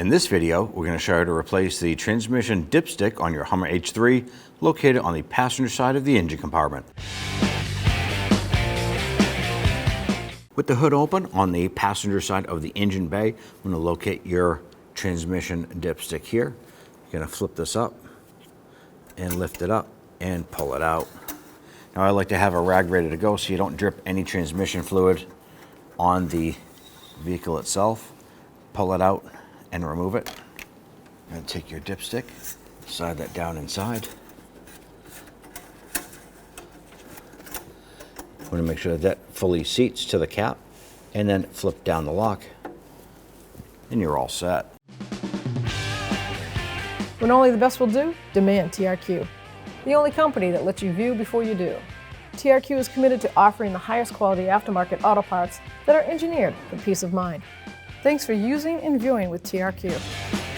In this video, we're going to show you how to replace the transmission dipstick on your Hummer H3 located on the passenger side of the engine compartment. With the hood open on the passenger side of the engine bay, I'm going to locate your transmission dipstick here. You're going to flip this up and lift it up and pull it out. Now I like to have a rag ready to go so you don't drip any transmission fluid on the vehicle itself. Pull it out and remove it. And take your dipstick, slide that down inside. Want to make sure that fully seats to the cap, and then flip down the lock, and you're all set. When only the best will do, demand TRQ. The only company that lets you view before you do. TRQ is committed to offering the highest quality aftermarket auto parts that are engineered for peace of mind. Thanks for using and viewing with TRQ.